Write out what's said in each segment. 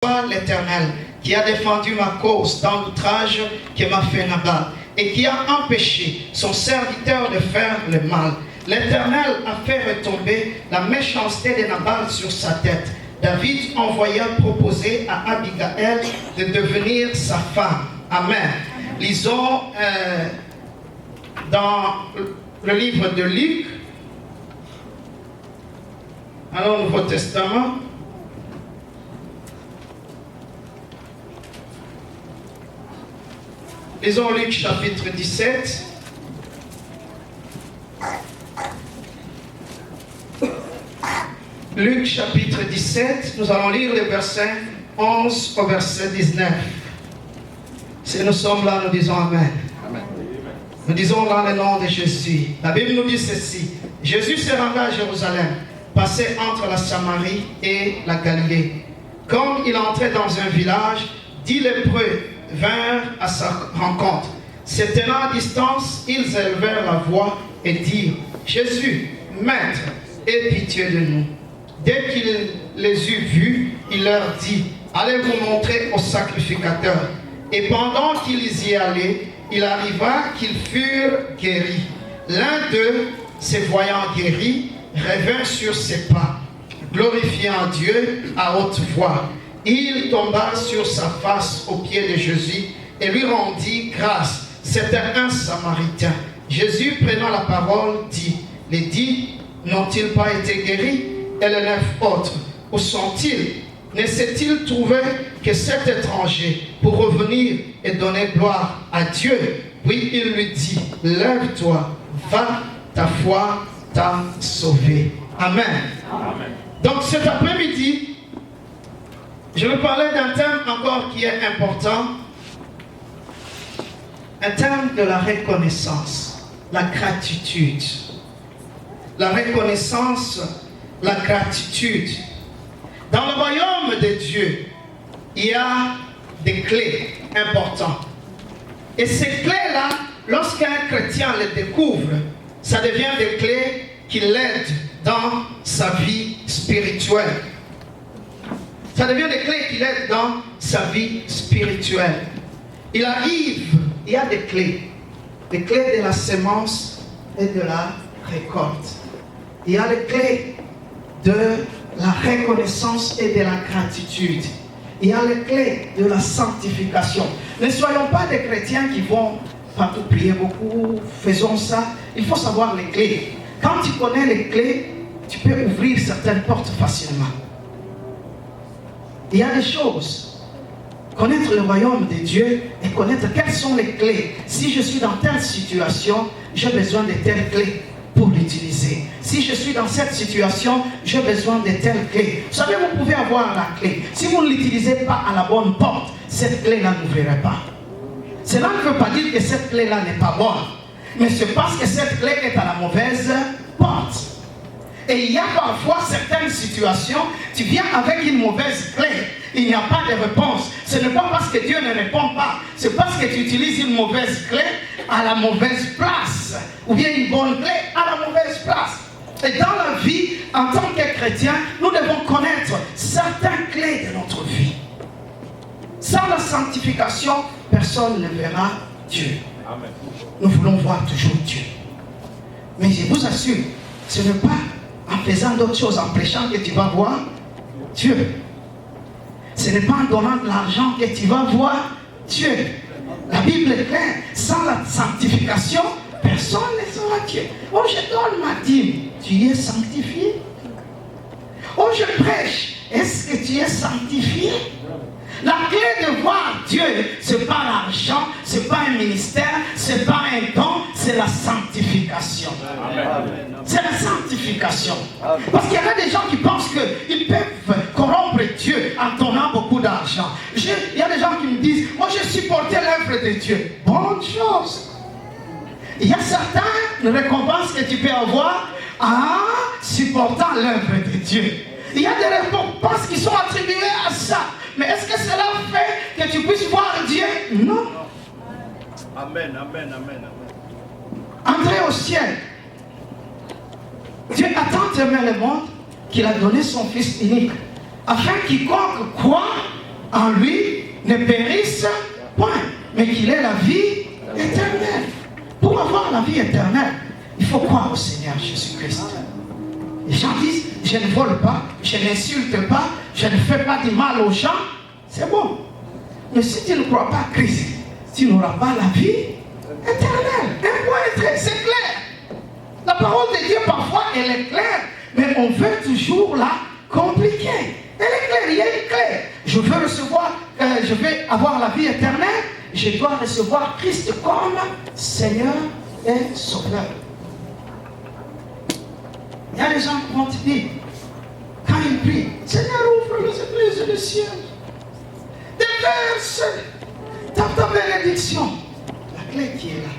l'Éternel, qui a défendu ma cause dans l'outrage que m'a fait Nabal, et qui a empêché son serviteur de faire le mal. L'Éternel a fait retomber la méchanceté de Nabal sur sa tête. David envoya proposer à Abigail de devenir sa femme. Amen. Lisons dans le livre de Luc, alors Nouveau Testament. Lisons Luc chapitre 17. Luc chapitre 17, nous allons lire le verset 11 au verset 19. Si nous sommes là, nous disons Amen. Amen. Nous disons dans le nom de Jésus. La Bible nous dit ceci. Jésus se rendait à Jérusalem, passait entre la Samarie et la Galilée. Comme il entrait dans un village, 10 lépreux vinrent à sa rencontre. Se tenant à distance, ils élevèrent la voix et dirent: Jésus, Maître, aie pitié de nous. Dès qu'il les eut vus, il leur dit: allez vous montrer au sacrificateur. Et pendant qu'ils y allaient, il arriva qu'ils furent guéris. L'un d'eux, se voyant guéri, revint sur ses pas, glorifiant Dieu à haute voix. Il tomba sur sa face aux pieds de Jésus et lui rendit grâce. C'était un Samaritain. Jésus, prenant la parole, dit: les 10 n'ont-ils pas été guéris? Et les 9 autres, où sont-ils? Ne s'est-il trouvé que cet étranger pour revenir et donner gloire à Dieu? Puis il lui dit: lève-toi, va, ta foi t'a sauvé. Amen. Amen. Donc cet après-midi, je vais parler d'un thème encore qui est important. Un thème de la reconnaissance, la gratitude. La reconnaissance, la gratitude. Dans le royaume de Dieu, il y a des clés importantes. Et ces clés-là, lorsqu'un chrétien les découvre, ça devient des clés qui l'aident dans sa vie spirituelle. Ça devient des clés qui l'aident dans sa vie spirituelle. Il arrive, il y a des clés de la semence et de la récolte. Il y a les clés de la reconnaissance et de la gratitude. Il y a les clés de la sanctification. Ne soyons pas des chrétiens qui vont partout prier beaucoup, faisons ça. Il faut savoir les clés. Quand tu connais les clés, tu peux ouvrir certaines portes facilement. Il y a des choses. Connaître le royaume de Dieu et connaître quelles sont les clés. Si je suis dans telle situation, j'ai besoin de telles clés pour l'utiliser. Si je suis dans cette situation, j'ai besoin de telles clés. Vous savez, vous pouvez avoir la clé. Si vous ne l'utilisez pas à la bonne porte, cette clé-là n'ouvrirait pas. Cela ne veut pas dire que cette clé-là n'est pas bonne, mais c'est parce que cette clé est à la mauvaise porte. Et il y a parfois certaines situations, tu viens avec une mauvaise clé, il n'y a pas de réponse. Ce n'est pas parce que Dieu ne répond pas, c'est parce que tu utilises une mauvaise clé à la mauvaise place, ou bien une bonne clé à la mauvaise place. Et dans la vie, en tant que chrétien, nous devons connaître certaines clés de notre vie. Sans la sanctification, personne ne verra Dieu. Amen. Nous voulons voir toujours Dieu. Mais je vous assure, ce n'est pas en faisant d'autres choses, en prêchant que tu vas voir Dieu. Ce n'est pas en donnant de l'argent que tu vas voir Dieu. La Bible est claire. Sans la sanctification, personne ne saura Dieu. Oh, je donne ma dîme. Tu es sanctifié? Oh, je prêche. Est-ce que tu es sanctifié? La clé de voir Dieu, ce n'est pas l'argent, ce n'est pas un ministère, ce n'est pas un don, c'est la sanctification. C'est la sanctification. Parce qu'il y a des gens qui pensent qu'ils peuvent corrompre Dieu en donnant beaucoup d'argent. Il y a des gens qui me disent: moi je supportais l'œuvre de Dieu. Bonne chose. Il y a certaines récompenses que tu peux avoir en supportant l'œuvre de Dieu. Il y a des récompenses qui sont attribuées à ça. Mais est-ce que cela fait que tu puisses voir Dieu? Non. Amen, amen, amen, amen. Entrer au ciel. Dieu a tant aimé le monde qu'il a donné son Fils unique, afin quiconque croit en lui ne périsse point, mais qu'il ait la vie éternelle. Pour avoir la vie éternelle, il faut croire au Seigneur Jésus-Christ. Les gens disent, je ne vole pas, je n'insulte pas, je ne fais pas du mal aux gens. C'est bon. Mais si tu ne crois pas à Christ, tu n'auras pas la vie éternelle. Un point est très, c'est clair. La parole de Dieu, parfois, elle est claire, mais on veut toujours la compliquer. Elle est claire, il y a une clé. Je veux recevoir, je vais avoir la vie éternelle, je dois recevoir Christ comme Seigneur et Sauveur. Il y a des gens qui vont te dire, quand ils prient, Seigneur, ouvre les églises du ciel. Déverse ta bénédiction. La clé qui est là.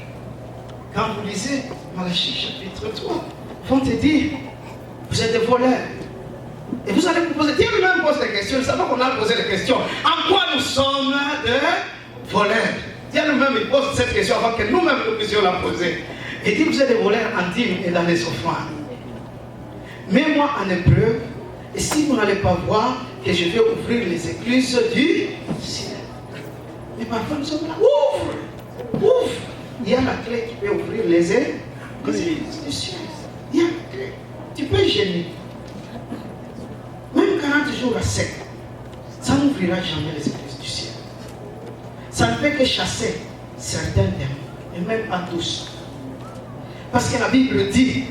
Quand vous lisez Malachie chapitre 3, ils vont te dire, vous êtes des voleurs. Et vous allez vous poser, Dieu lui-même pose des questions, il savait qu'on a posé des questions. En quoi nous sommes des voleurs? Dieu lui-même il pose cette question avant que nous-mêmes nous puissions la poser. Et dit, vous êtes des voleurs en dîmes et dans les offrandes. Mets-moi en épreuve, et si vous n'allez pas voir que je vais ouvrir les écluses du ciel. Mais parfois nous sommes là, ouvre. Il y a la clé qui peut ouvrir les écluses du ciel. Il y a la clé. Tu peux gêner. Même 40 jours à sec, ça n'ouvrira jamais les églises du ciel. Ça ne fait que chasser certains démons, et même pas tous. Parce que la Bible dit,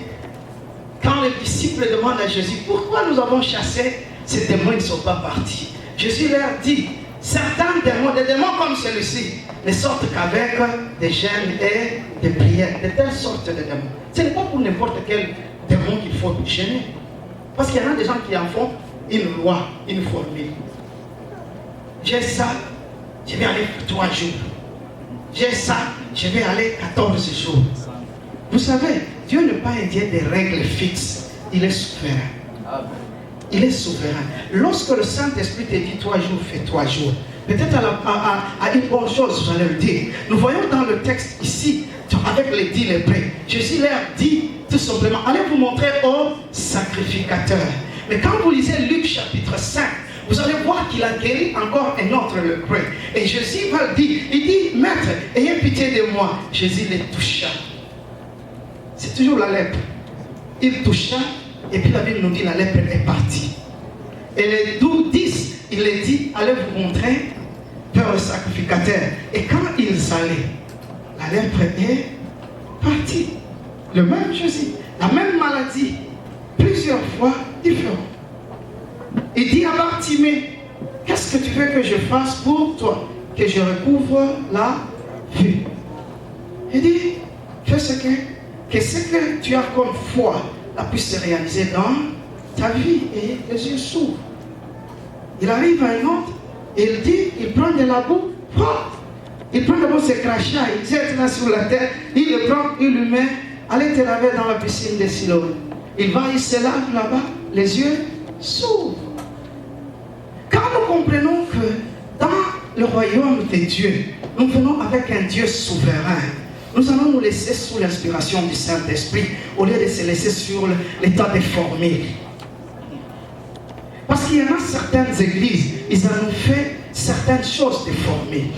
quand les disciples demandent à Jésus, pourquoi nous avons chassé ces démons, ils ne sont pas partis. Jésus leur dit, certains démons, des démons comme celui-ci, ne sortent qu'avec des jeûnes et des prières, de telles sortes de démons. Ce n'est pas pour n'importe quel démon qu'il faut gêner. Parce qu'il y en a des gens qui en font une loi, une formule. J'ai ça, je vais aller 3 jours. J'ai ça, je vais aller 14 jours. Vous savez, Dieu n'est pas un Dieu des règles fixes. Il est souverain. Il est souverain. Lorsque le Saint-Esprit te dit 3 jours, fais 3 jours. Peut-être à une bonne chose, vous allez le dire. Nous voyons dans le texte ici, avec les 10 lépreux, Jésus leur dit tout simplement, allez vous montrer au sacrificateur. Mais quand vous lisez Luc chapitre 5, vous allez voir qu'il a guéri encore un autre lépreux. Et Jésus va dire, il dit, maître, ayez pitié de moi. Jésus les toucha. C'est toujours la lèpre. Il toucha, et puis la Bible nous dit, la lèpre est partie. Et les 10, il les dit, allez vous montrer vers le sacrificateur. Et quand ils allaient, la lèpre est partie. Le même Jésus, la même maladie, plusieurs fois différente. Il dit à Bartimée, qu'est-ce que tu veux que je fasse pour toi? Que je recouvre la vue. Il dit, fais ce que tu as comme foi puisse se réaliser dans ta vie. Et les yeux s'ouvrent. Il arrive à un autre, et il dit, il prend de la boue, il prend d'abord ses crachats, il jette là sur la terre, il le prend, il lui met, allez te laver dans la piscine de Siloé. Il va, il se lave là-bas, les yeux s'ouvrent. Quand nous comprenons que dans le royaume de Dieu, nous venons avec un Dieu souverain, nous allons nous laisser sous l'inspiration du Saint-Esprit au lieu de se laisser sur l'état des formules. Parce qu'il y en a certaines églises, ils ont fait certaines choses de formules.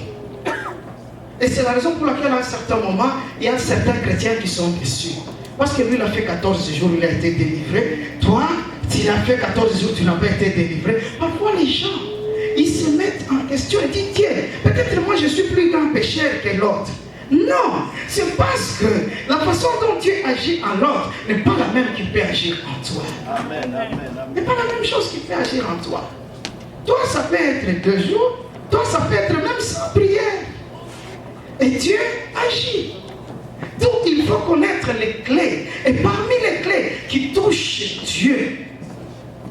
Et c'est la raison pour laquelle à un certain moment, il y a certains chrétiens qui sont déçus. Parce que lui, il a fait 14 jours, il a été délivré. Toi, s'il a fait 14 jours, tu n'as pas été délivré. Parfois, les gens, ils se mettent en question et disent, tiens, peut-être moi, je suis plus grand pécheur que l'autre. Non, c'est parce que la façon dont Dieu agit en l'autre n'est pas la même qu'il peut agir en toi. Amen, amen, amen. N'est pas la même chose qu'il peut agir en toi. Toi, ça peut être 2 jours, toi, ça peut être même sans prière. Et Dieu agit. Donc, il faut connaître les clés. Et parmi les clés qui touchent Dieu,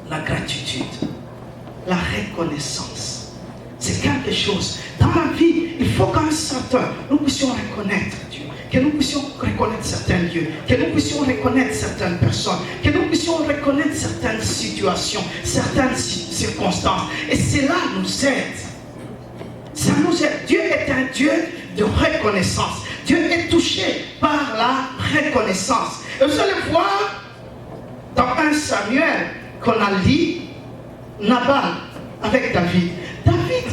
la gratitude, la reconnaissance, c'est quelque chose. Dans la vie, il faut qu'un certain, nous puissions reconnaître Dieu, que nous puissions reconnaître certains lieux, que nous puissions reconnaître certaines personnes, que nous puissions reconnaître certaines situations, certaines circonstances. Et cela nous aide. Ça nous aide. Dieu est un Dieu de reconnaissance. Dieu est touché par la reconnaissance. Et vous allez voir dans 1 Samuel qu'on a lu Nabal avec David. David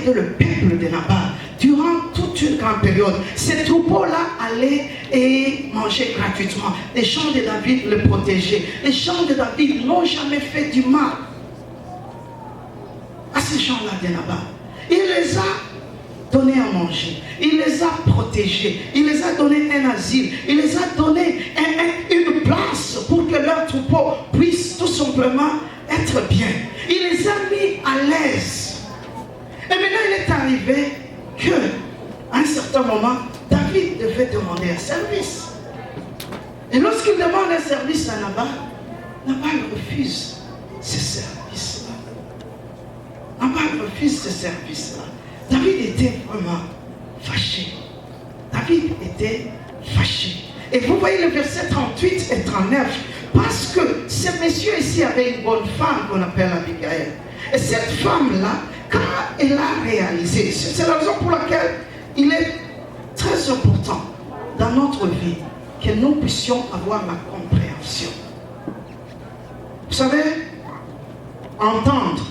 aide le peuple de Nabal durant toute une grande période. Ces troupeaux-là allaient et manger gratuitement. Les gens de David le protégeaient. Les gens de David n'ont jamais fait du mal à ces gens-là de Nabal. Il les a donnés à manger. Il les a protégés. Il les a donné un asile. Il les a donné une place pour que leurs troupeaux puissent tout simplement être bien. Il les a mis à l'aise. Et maintenant, il est arrivé qu'à un certain moment, David devait demander un service. Et lorsqu'il demande un service à Nabal, Nabal refuse ce service-là. Nabal refuse ce service-là. David était vraiment fâché. David était fâché. Et vous voyez le verset 38 et 39. Parce que ce monsieur ici avait une bonne femme qu'on appelle Abigail. Et cette femme-là, quand elle a réalisé, c'est la raison pour laquelle il est très important dans notre vie que nous puissions avoir la compréhension. Vous savez, entendre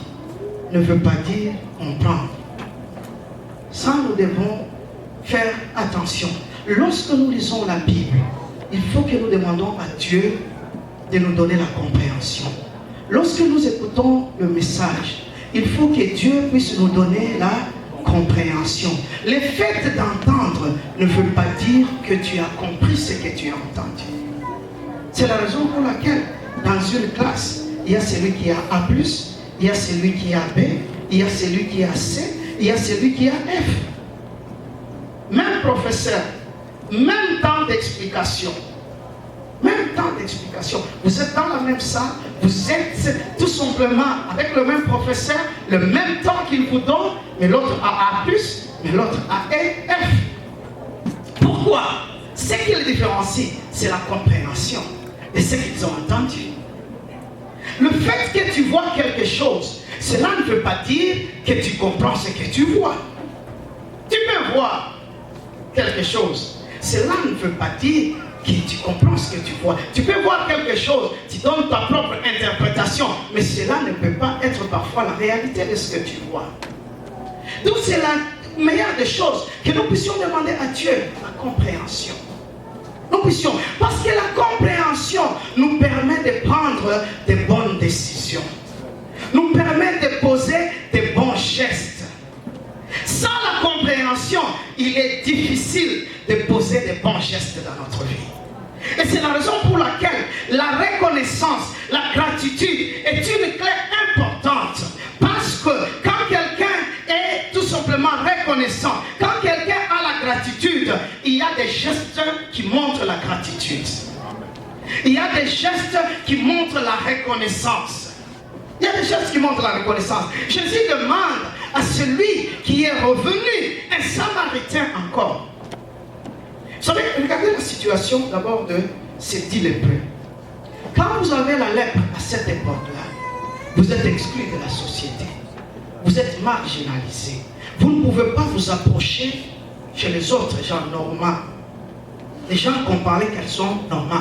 ne veut pas dire comprendre. Ça, nous devons faire attention. Lorsque nous lisons la Bible, il faut que nous demandons à Dieu de nous donner la compréhension. Lorsque nous écoutons le message, il faut que Dieu puisse nous donner la compréhension. Le fait d'entendre ne veut pas dire que tu as compris ce que tu as entendu. C'est la raison pour laquelle, dans une classe, il y a celui qui a A+, il y a celui qui a B, il y a celui qui a C, il y a celui qui a F. Même professeur, même temps d'explication. Même temps d'explication. Vous êtes dans la même salle, vous êtes tout simplement avec le même professeur, le même temps qu'il vous donne, mais l'autre a A+, mais l'autre a F. Pourquoi? Ce qui les différencie, c'est la compréhension de ce qu'ils ont entendu. Le fait que tu vois quelque chose, cela ne veut pas dire que tu comprends ce que tu vois. Tu peux voir quelque chose, cela ne veut pas dire que tu comprends ce que tu vois. Tu peux voir quelque chose, tu donnes ta propre interprétation, mais cela ne peut pas être parfois la réalité de ce que tu vois. Donc c'est la meilleure des choses que nous puissions demander à Dieu, la compréhension. Nous puissions, parce que la compréhension nous permet de prendre de bonnes décisions, nous permet de poser de bons gestes. Sans la compréhension, il est difficile de poser de bons gestes dans notre vie. Et c'est la raison pour laquelle la reconnaissance, la gratitude est une clé importante. Parce que quand quelqu'un est tout simplement reconnaissant, quand quelqu'un a la gratitude, il y a des gestes qui montrent la gratitude. Il y a des gestes qui montrent la reconnaissance. Il y a des gestes qui montrent la reconnaissance. Jésus demande à celui qui est revenu, un Samaritain encore. Vous savez, regardez la situation d'abord de ces 10 lépreux. Quand vous avez la lèpre à cette époque-là, vous êtes exclu de la société. Vous êtes marginalisé. Vous ne pouvez pas vous approcher chez les autres gens normaux. Les gens qu'on parlait qu'elles sont normales.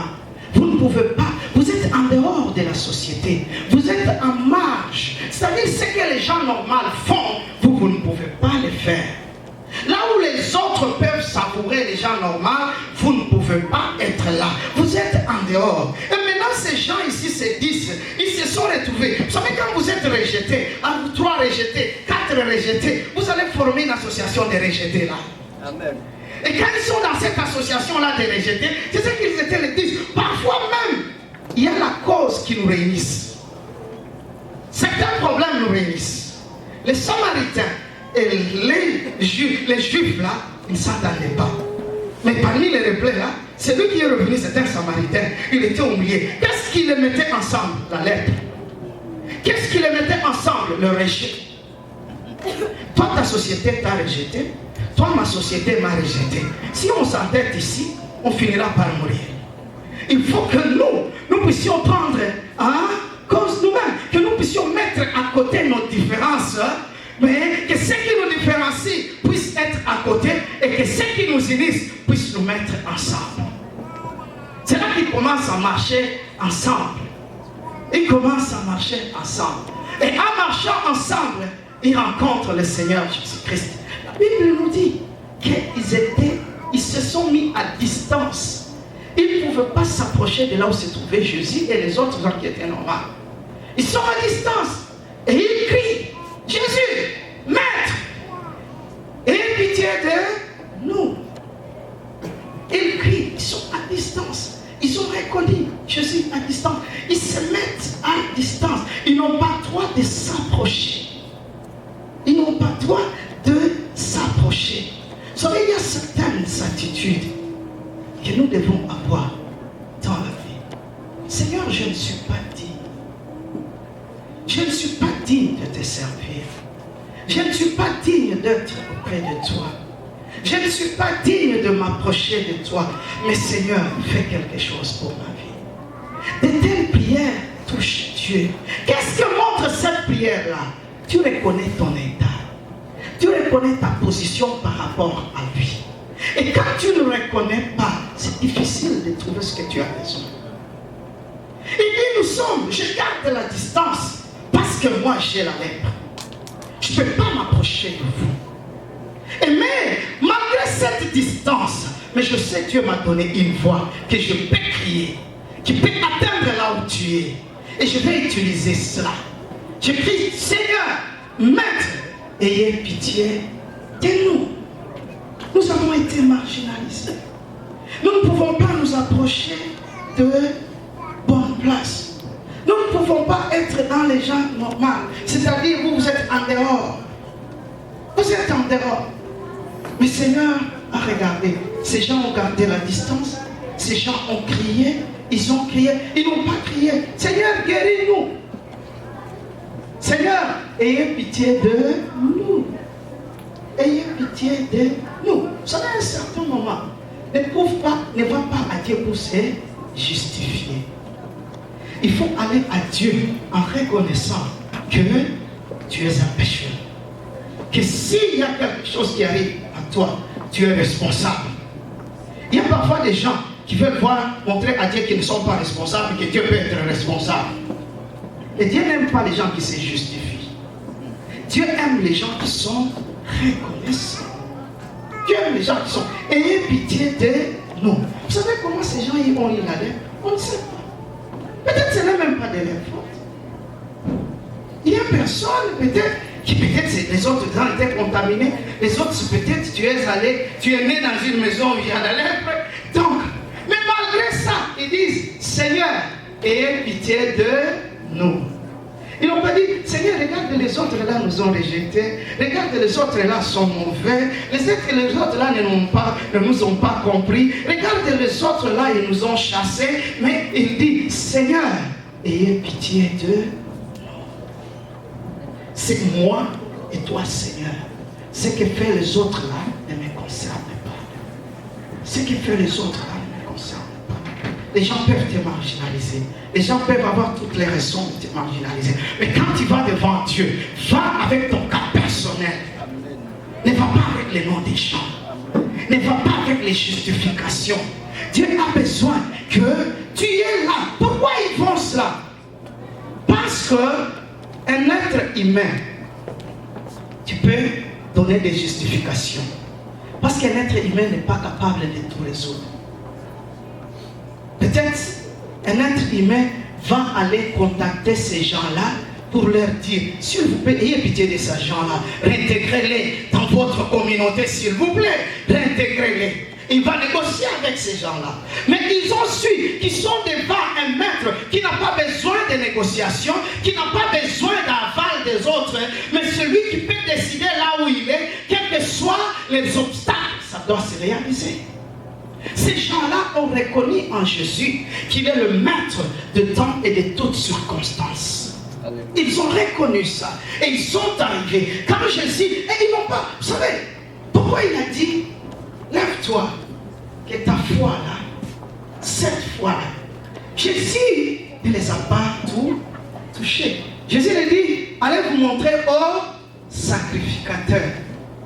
Vous ne pouvez pas. Vous êtes en dehors de la société. Vous êtes en marge. C'est-à-dire ce que les gens normaux font, vous ne pouvez pas le faire. Là où les autres peuvent savourer les gens normaux, vous ne pouvez pas être là. Vous êtes en dehors. Et maintenant, ces gens ici se disent, ils se sont retrouvés. Vous savez, quand vous êtes rejetés, 3 rejetés, 4 rejetés, vous allez former une association de rejetés là. Amen. Et quand ils sont dans cette association-là de rejetés, c'est ce qu'ils étaient les disent. Parfois même, il y a la cause qui nous réunissent. Certains problèmes nous réunissent. Les Samaritains et les Juifs là, ils ne s'entendaient pas. Mais parmi les replets là, celui qui est revenu, c'est un Samaritain. Il était humilié. Qu'est-ce qui les mettait ensemble? La lèpre. Qu'est-ce qui les mettait ensemble? Le rejet. Toi, ta société t'a rejeté. Toi, ma société m'a rejeté. Si on s'entête ici, on finira par mourir. Il faut que nous puissions prendre cause nous-mêmes, que nous puissions mettre à côté nos différences, mais que ce qui nous différencie puisse être à côté et que ce qui nous unisse puisse nous mettre ensemble. C'est là qu'ils commencent à marcher ensemble. Ils commencent à marcher ensemble. Et en marchant ensemble, ils rencontrent le Seigneur Jésus-Christ. La Bible nous dit qu'ils se sont mis à distance. Ils ne pouvaient pas s'approcher de là où se trouvait Jésus et les autres gens qui étaient normaux. Ils sont à distance et ils crient, Jésus, Maître, aie pitié de nous. Ils crient, ils sont à distance. Ils ont reconnu Jésus à distance. Ils se mettent à distance. Ils n'ont pas le droit de s'approcher. Ils n'ont pas le droit de s'approcher. Vous savez, il y a certaines attitudes que nous devons avoir dans la vie. Seigneur, je ne suis pas digne. Je ne suis pas digne de te servir. Je ne suis pas digne d'être auprès de toi. Je ne suis pas digne de m'approcher de toi. Mais Seigneur, fais quelque chose pour ma vie. De telles prières touchent Dieu. Qu'est-ce que montre cette prière-là? Tu reconnais ton état. Tu reconnais ta position par rapport à lui. Et quand tu ne le reconnais pas, c'est difficile de trouver ce que tu as besoin. Il dit, je garde la distance parce que moi j'ai la lèpre. Je ne peux pas m'approcher de vous. Et mais, malgré cette distance, mais je sais que Dieu m'a donné une voix que je peux crier, qui peut atteindre là où tu es. Et je vais utiliser cela. Je crie, Seigneur, Maître, ayez pitié de nous. Nous avons été marginalisés. Nous ne pouvons pas nous approcher de bonnes places. Nous ne pouvons pas être dans les gens normaux. C'est-à-dire, vous êtes en dehors. Vous êtes en dehors. Mais Seigneur a regardé. Ces gens ont gardé la distance. Ces gens ont crié. Ils ont crié. Ils n'ont pas crié. Seigneur, guéris-nous. Seigneur, ayez pitié de nous. Ayez pitié de nous. Vous savez, à un certain moment, ne va pas à Dieu pour se justifier. Il faut aller à Dieu en reconnaissant que tu es un pécheur. Que s'il y a quelque chose qui arrive à toi, tu es responsable. Il y a parfois des gens qui veulent montrer à Dieu qu'ils ne sont pas responsables, que Dieu peut être responsable. Et Dieu n'aime pas les gens qui se justifient. Dieu aime les gens qui sont reconnaissants. Dieu aime les gens qui sont. Ayez pitié de nous. Vous savez comment ces gens y ont eu la lèpre? On ne sait pas. Peut-être que ce n'est même pas de leur faute. Il y a personne, peut-être les autres gens étaient contaminés. Les autres, peut-être tu es né dans une maison où il y a la lèpre. Donc, mais malgré ça, ils disent, Seigneur, ayez pitié de nous. Ils n'ont pas dit, Seigneur, regarde les autres là nous ont rejetés. Regarde les autres là sont mauvais. Les autres là ne nous ont pas compris. Regarde les autres là, ils nous ont chassés. Mais il dit, Seigneur, ayez pitié de nous. C'est moi et toi, Seigneur. Ce que fait les autres là ne me concerne pas. Ce que fait les autres là ne me concerne pas. Les gens peuvent te marginaliser. Les gens peuvent avoir toutes les raisons de te marginaliser. Mais quand tu vas devant Dieu, va avec ton cas personnel. Ne va pas avec les noms des gens. Ne va pas avec les justifications. Dieu a besoin que tu es là. Pourquoi ils font cela? Parce qu'un être humain, tu peux donner des justifications. Parce qu'un être humain n'est pas capable de tout résoudre. Peut-être un être humain va aller contacter ces gens-là pour leur dire, s'il vous plaît, ayez pitié de ces gens-là, réintégrez-les dans votre communauté, s'il vous plaît, réintégrez-les. Il va négocier avec ces gens-là. Mais ils ont su qu'ils sont devant un maître qui n'a pas besoin de négociation, qui n'a pas besoin d'aval des autres, mais celui qui peut décider là où il est, quels que soient les obstacles, ça doit se réaliser. Ces gens-là ont reconnu en Jésus qu'il est le maître de temps et de toutes circonstances. Ils ont reconnu ça. Et ils sont arrivés. Quand Jésus, et ils n'ont pas, vous savez, pourquoi il a dit, lève-toi, que ta foi là, cette foi-là, Jésus ne les a pas tout touchés. Jésus lui dit, allez vous montrer au sacrificateur.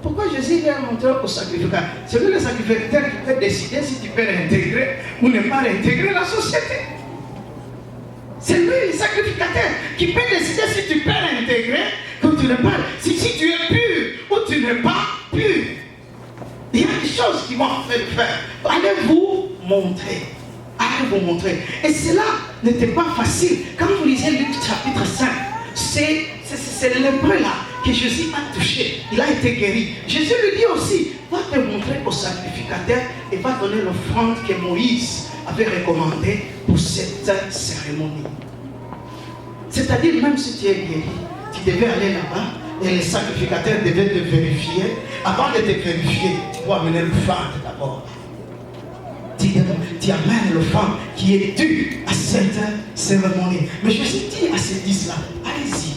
Pourquoi Jésus vient montrer au sacrificateur? C'est lui le sacrificateur qui peut décider si tu peux réintégrer ou ne pas réintégrer la société. C'est lui le sacrificateur qui peut décider si tu peux réintégrer que tu n'es pas. Si tu es pur ou tu n'es pas pur. Il y a des choses qui m'ont fait le faire. Allez vous montrer. Allez vous montrer. Et cela n'était pas facile. Quand vous lisez Luc chapitre 5, c'est le lépreux là que Jésus a touché. Il a été guéri. Jésus lui dit aussi, va te montrer au sacrificateur et va donner l'offrande que Moïse avait recommandée pour cette cérémonie. C'est-à-dire, même si tu es guéri, tu devais aller là-bas et le sacrificateur devait te vérifier. Avant de te vérifier, tu dois amener l'offrande d'abord. Tu amènes l'offrande qui est due à cette cérémonie. Mais Jésus dit à ces 10 là, allez-y,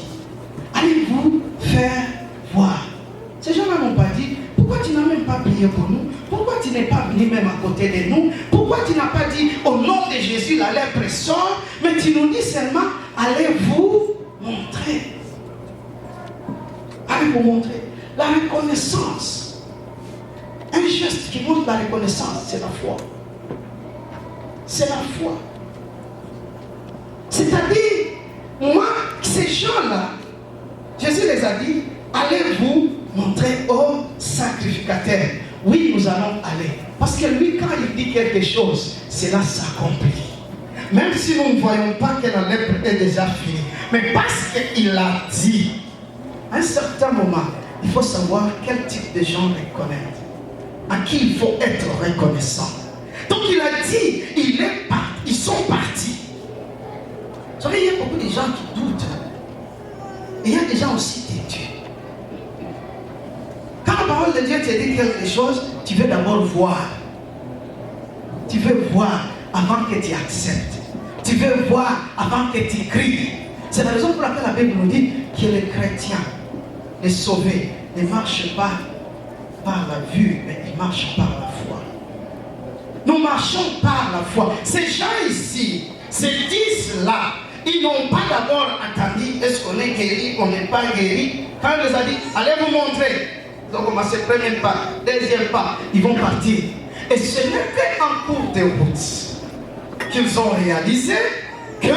allez vous faire voir. Ces gens-là n'ont pas dit, pourquoi tu n'as même pas prié pour nous? Pourquoi tu n'es pas venu même à côté de nous? Pourquoi tu n'as pas dit, au nom de Jésus, la lèpre sort? Mais tu nous dis seulement, allez vous montrer. Allez vous montrer. La reconnaissance. Un geste qui montre la reconnaissance, c'est la foi. C'est la foi. C'est-à-dire, moi, ces gens-là, Jésus les a dit, allez vous montrer au sacrificateur. Oui, nous allons aller. Parce que lui, quand il dit quelque chose, cela s'accomplit. Même si nous ne voyons pas que la lèpre est déjà finie. Mais parce qu'il l'a dit, à un certain moment, il faut savoir quel type de gens reconnaître. À qui il faut être reconnaissant. Donc il a dit, ils sont partis. Vous savez, il y a beaucoup de gens qui doutent. Et il y a des gens aussi têtus. Quand la parole de Dieu te dit quelque chose, tu veux d'abord voir. Tu veux voir avant que tu acceptes. Tu veux voir avant que tu cries. C'est la raison pour laquelle la Bible nous dit que les chrétiens, les sauvés, ne marchent pas par la vue, mais ils marchent par la foi. Nous marchons par la foi. Ces gens ici, ces 10 là, ils n'ont pas d'abord attendu est-ce qu'on est guéri, on n'est pas guéri. Quand il les a dit, allez vous montrer. Ils ont commencé premier pas, deuxième pas, ils vont partir. Et ce n'est qu'en cours de route qu'ils ont réalisé que,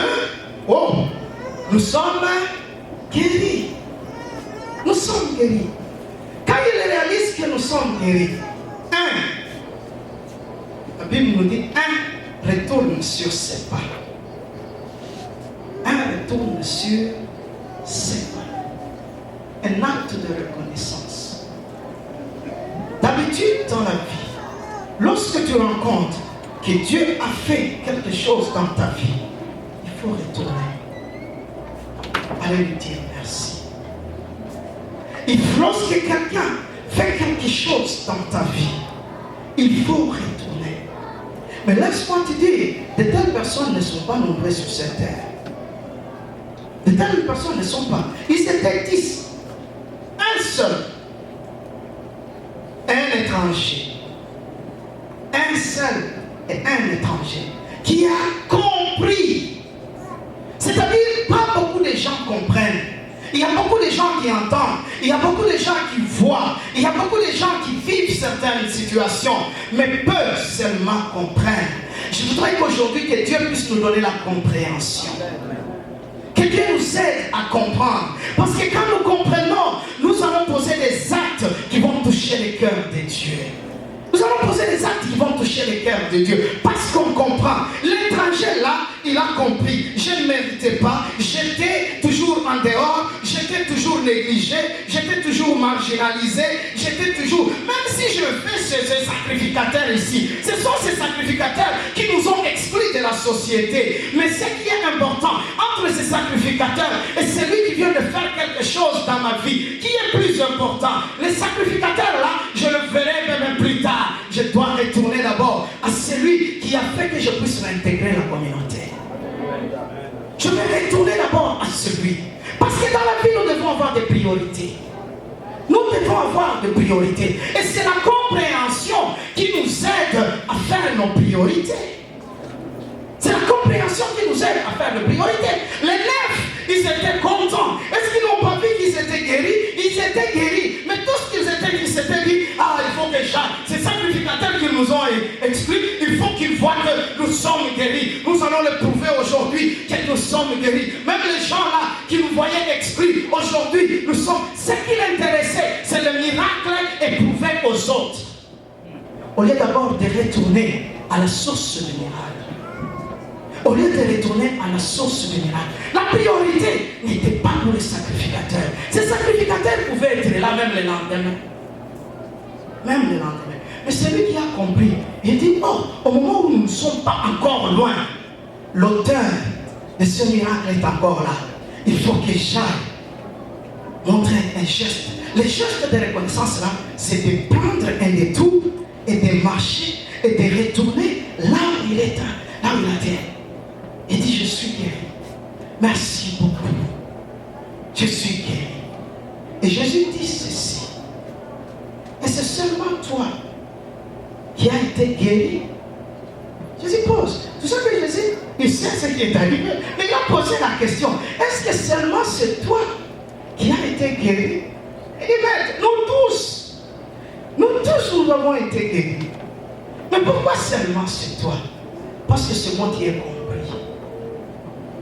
oh, nous sommes guéris. Nous sommes guéris. Quand ils réalisent que nous sommes guéris, la Bible nous dit, retourne sur ses pas. Retourne sur ses pas. Un acte de reconnaissance. D'habitude dans la vie, lorsque tu rencontres que Dieu a fait quelque chose dans ta vie, il faut retourner. Allez lui dire merci. Lorsque quelqu'un fait quelque chose dans ta vie, il faut retourner. Mais laisse-moi te dire, de telles personnes ne sont pas nombreuses sur cette terre. De telles personnes ne sont pas. Ils étaient 10. Un seul. Un étranger. Un seul et un étranger. Qui a compris. C'est-à-dire, pas beaucoup de gens comprennent. Il y a beaucoup de gens qui entendent. Il y a beaucoup de gens qui voient. Il y a beaucoup de gens qui vivent certaines situations. Mais peu seulement comprennent. Je voudrais qu'aujourd'hui, que Dieu puisse nous donner la compréhension. Que Dieu nous aide à comprendre. Parce que quand nous comprenons, nous allons poser des actes qui vont toucher le cœur de Dieu. Nous allons poser des actes qui vont toucher le cœur de Dieu. Parce qu'on comprend. L'étranger là, il a compris. Je ne méritais pas. J'étais toujours en dehors. J'étais toujours négligé. J'étais toujours marginalisé. J'étais toujours... Même si je fais ces sacrificateurs ici, ce sont ces sacrificateurs qui nous ont exclus de la société. Mais ce qui est important entre ces sacrificateurs et celui qui vient de faire quelque chose dans ma vie, qui est plus important? Les sacrificateurs là, je le verrai même plus tard. Je dois retourner d'abord à celui qui a fait que je puisse réintégrer la communauté. Je vais retourner d'abord à celui. Parce que dans la vie, nous devons avoir des priorités. Nous devons avoir des priorités. Et c'est la compréhension qui nous aide à faire nos priorités. C'est la compréhension qui nous aide à faire nos priorités. Les 9, ils étaient contents. Est-ce qu'ils n'ont pas vu qu'ils étaient guéris? Ils étaient guéris. Mais tout ce qu'ils s'étaient dit, il faut que ces sacrificateurs qui nous ont exclus, il faut qu'ils voient que nous sommes guéris. Nous allons le prouver aujourd'hui que nous sommes guéris. Même les gens là qui nous voyaient exclus, aujourd'hui, nous sommes... Ce qui l'intéressait, c'est le miracle éprouvé aux autres. Au lieu d'abord de retourner à la source du miracle. Au lieu de retourner à la source du miracle. La priorité n'était pas pour les sacrificateurs. Ces sacrificateurs pouvaient être là même le lendemain. Même le lendemain. Mais celui qui a compris, il dit, oh, au moment où nous ne sommes pas encore loin, l'auteur de ce miracle est encore là. Il faut que j'aille montrer un geste. Le geste de reconnaissance là, c'est de prendre un détour et de marcher et de retourner là où il est, là où il était. Il dit, je suis guéri. Merci beaucoup. Je suis guéri. Et Jésus dit ceci. Et c'est seulement toi qui as été guéri. Jésus pose. Tout ça que Jésus, il sait ce qui est arrivé. Mais il a posé la question. Est-ce que seulement c'est toi qui as été guéri? Il dit, mais nous tous, nous avons été guéris. Mais pourquoi seulement c'est toi? Parce que c'est moi qui ai compris.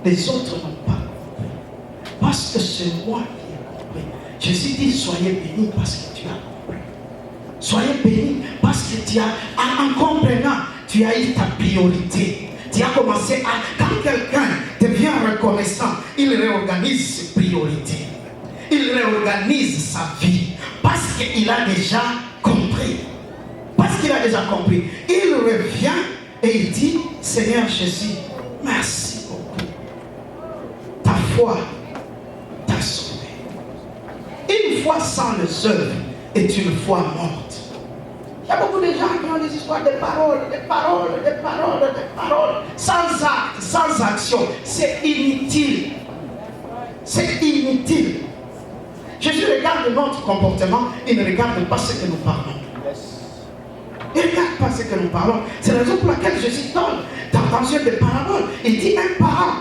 Les autres n'ont pas compris. Parce que c'est moi qui ai compris. Jésus dit, soyez bénis parce que tu as compris. Soyez bénis parce que tu as, en comprenant, tu as eu ta priorité. Tu as commencé à, quand quelqu'un devient reconnaissant, il réorganise ses priorités. Il réorganise sa vie parce qu'il a déjà compris. Parce qu'il a déjà compris. Il revient et il dit, Seigneur Jésus, merci beaucoup. Ta foi t'a sauvé. Une foi sans les œuvres est une foi morte. Il y a beaucoup de gens qui ont des histoires de paroles, sans acte, sans action. C'est inutile. C'est inutile. Jésus regarde notre comportement, il ne regarde pas ce que nous parlons. Il ne regarde pas ce que nous parlons. C'est la raison pour laquelle Jésus donne dans une des paraboles. Il dit un parent,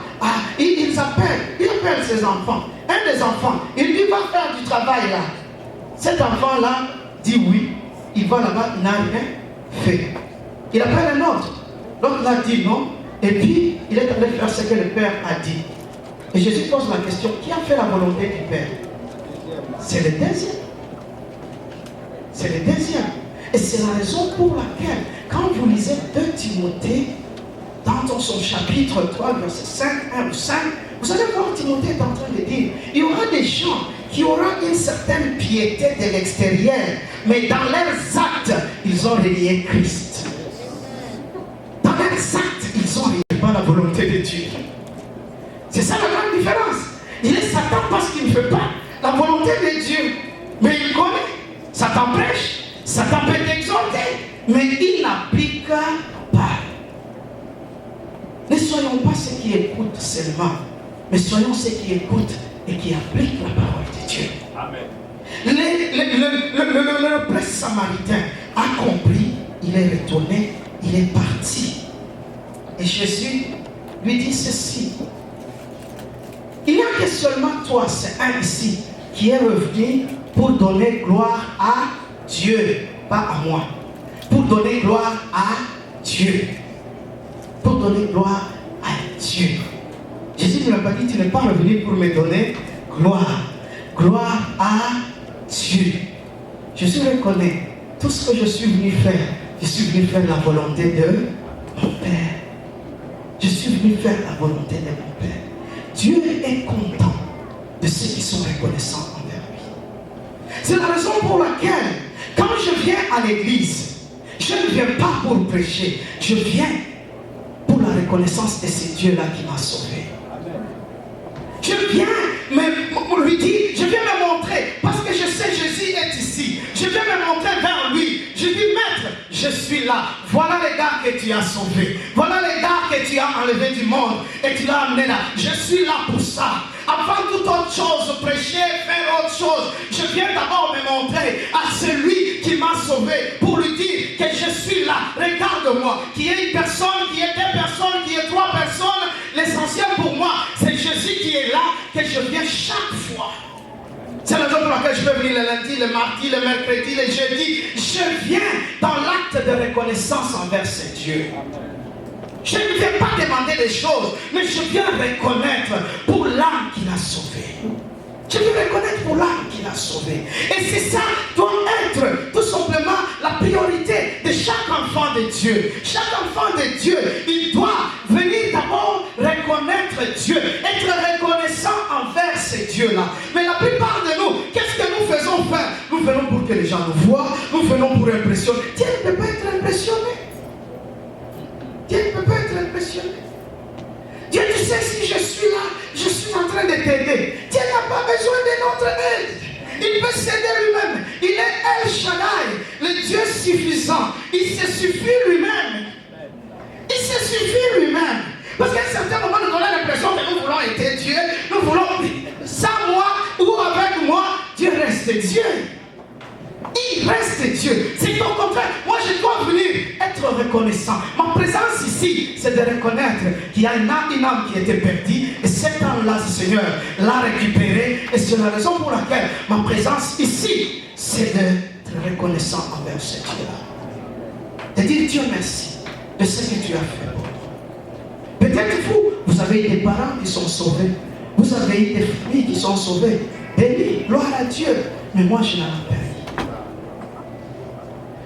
il appelle ses enfants. Un des enfants, il lui va faire du travail là. Cet enfant-là dit oui. Il va là-bas, il n'a rien fait. Il appelle un autre. L'autre là dit non. Et puis, il est allé faire ce que le Père a dit. Et Jésus pose la question, qui a fait la volonté du Père? C'est le deuxième. C'est le deuxième. Et c'est la raison pour laquelle, quand vous lisez 2 Timothée, dans son chapitre 3, verset 5, 1 ou 5, vous allez voir Timothée est en train de dire, il y aura des gens qui auront une certaine piété de l'extérieur, mais dans leurs actes, ils ont renié Christ. Dans leurs actes, ils ont renié pas la volonté de Dieu. C'est ça la grande différence. Il est Satan parce qu'il ne fait pas la volonté de Dieu. Mais il connaît. Satan prêche. Satan peut t'exhorter. Mais il n'applique pas. Ne soyons pas ceux qui écoutent seulement. Mais soyons ceux qui écoutent et qui appliquent la parole de Dieu. Amen. Le prêtre samaritain a compris. Il est retourné. Il est parti. Et Jésus lui dit ceci. Il n'y a que seulement toi, c'est un ici, qui est revenu pour donner gloire à Dieu, pas à moi. Pour donner gloire à Dieu. Pour donner gloire à Dieu. Jésus ne m'a pas dit, tu n'es pas revenu pour me donner gloire. Gloire à Dieu. Jésus reconnaît tout ce que je suis venu faire. Je suis venu faire la volonté de mon Père. Je suis venu faire la volonté de mon Père. Dieu est content de ceux qui sont reconnaissants envers lui. C'est la raison pour laquelle, quand je viens à l'église, je ne viens pas pour prêcher, je viens pour la reconnaissance de ce Dieu-là qui m'a sauvé. Je viens lui dire, je viens me montrer, parce que je sais Jésus est ici. Je viens me montrer vers lui. Je dis, Maître, je suis là. Voilà les gars que tu as sauvés. Voilà les gars que tu as enlevés du monde et tu l'as amené là. Je suis là pour ça. Avant toute autre chose, prêcher, faire autre chose, je viens d'abord me montrer à celui qui m'a sauvé pour lui dire que je suis là. Regarde-moi. Qu'il y ait une personne, qu'il y ait 2 personnes, qu'il y ait 3 personnes. L'essentiel pour moi, c'est Jésus qui est là, que je viens chaque fois. C'est la raison pour laquelle je peux venir le lundi, le mardi, le mercredi, le jeudi. Je viens dans l'acte de reconnaissance envers ce Dieu. Je ne viens pas demander des choses, mais je viens reconnaître pour l'âme qu'il a sauvé. Je veux reconnaître pour l'âme qu'il a sauvé. Et c'est ça doit être tout simplement la priorité de chaque enfant de Dieu. Chaque enfant de Dieu, il doit venir d'abord reconnaître Dieu, être reconnaissant envers ces dieux-là. Mais la plupart de nous, qu'est-ce que nous faisons faire? Nous venons pour que les gens nous voient, nous venons pour impressionner. Dieu ne peut pas être impressionné. Dieu ne peut pas être impressionné. Dieu, tu sais, si je suis là, je suis en train de t'aider. Dieu n'a pas besoin de notre aide. Il peut s'aider lui-même. Il est El Shaddai, le Dieu suffisant. Il se suffit lui-même. Il se suffit lui-même. Parce qu'à un certain moment, nous avons l'impression que nous voulons être Dieu. Nous voulons, sans moi ou avec moi, Dieu reste Dieu. Il reste Dieu. C'est au contraire. Moi, je dois venir être reconnaissant. Ma présence ici, c'est de reconnaître qu'il y a une âme qui était perdue. Et cette âme-là, le Seigneur l'a récupérée. Et c'est la raison pour laquelle ma présence ici, c'est d'être reconnaissant envers ce Dieu-là. De dire Dieu merci de ce que tu as fait pour moi. Peut-être vous avez des parents qui sont sauvés. Vous avez des familles qui sont sauvées. Béni, gloire à Dieu. Mais moi, je n'ai pas perdu.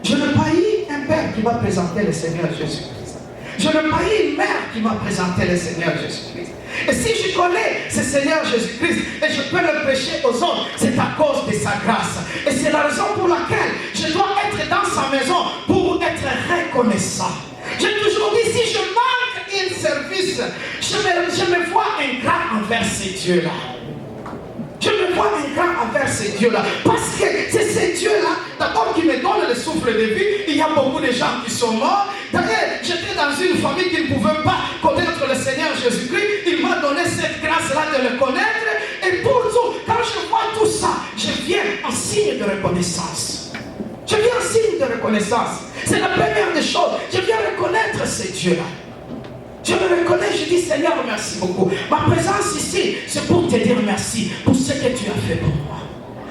Je ne paye un père qui m'a présenté le Seigneur Jésus-Christ. Je ne paye une mère qui m'a présenté le Seigneur Jésus-Christ. Et si je connais ce Seigneur Jésus-Christ et je peux le prêcher aux autres, c'est à cause de sa grâce. Et c'est la raison pour laquelle je dois être dans sa maison pour être reconnaissant. J'ai toujours dit, si je manque un service, je me vois ingrat envers ces dieux-là. Je me vois ingrat envers ces dieux-là. Parce que c'est ces dieux-là, d'abord, qui me donnent le souffle de vie. Il y a beaucoup de gens qui sont morts. D'ailleurs, j'étais dans une famille qui ne pouvait pas connaître le Seigneur Jésus-Christ. Il m'a donné cette grâce-là de le connaître. Et pour tout, quand je vois tout ça, je viens en signe de reconnaissance. Je viens en signe de reconnaissance. C'est la première des choses. Je viens reconnaître ces dieux-là. Je me reconnais, je dis Seigneur, merci beaucoup. Ma présence ici, c'est pour te dire merci pour ce que tu as fait pour moi.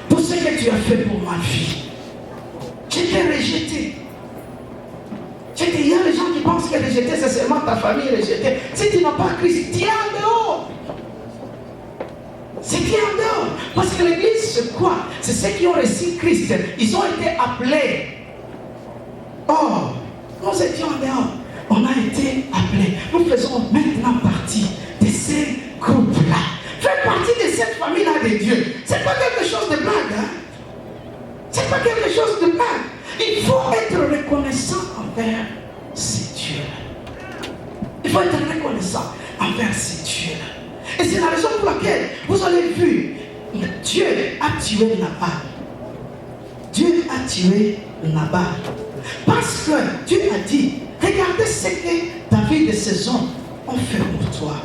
Pour ce que tu as fait pour ma vie. J'étais rejeté. Il y a des gens qui pensent que rejeter, c'est seulement ta famille rejetée. Si tu n'as pas Christ, tu es en dehors. C'est qui en dehors. Parce que l'église, c'est quoi? C'est ceux qui ont reçu Christ. Ils ont été appelés. Or, nous étions en dehors. On a été appelés. Nous faisons maintenant partie de ces groupes-là. Faire partie de cette famille-là de Dieu. C'est pas quelque chose de blague. Hein? C'est pas quelque chose de blague. Il faut être reconnaissant envers ces dieux-là. Il faut être reconnaissant envers ces dieux-là. Et c'est la raison pour laquelle vous avez vu, Dieu a tué Nabal. Dieu a tué Nabal. Parce que Dieu a dit, regardez ce que David et ses hommes ont fait pour toi.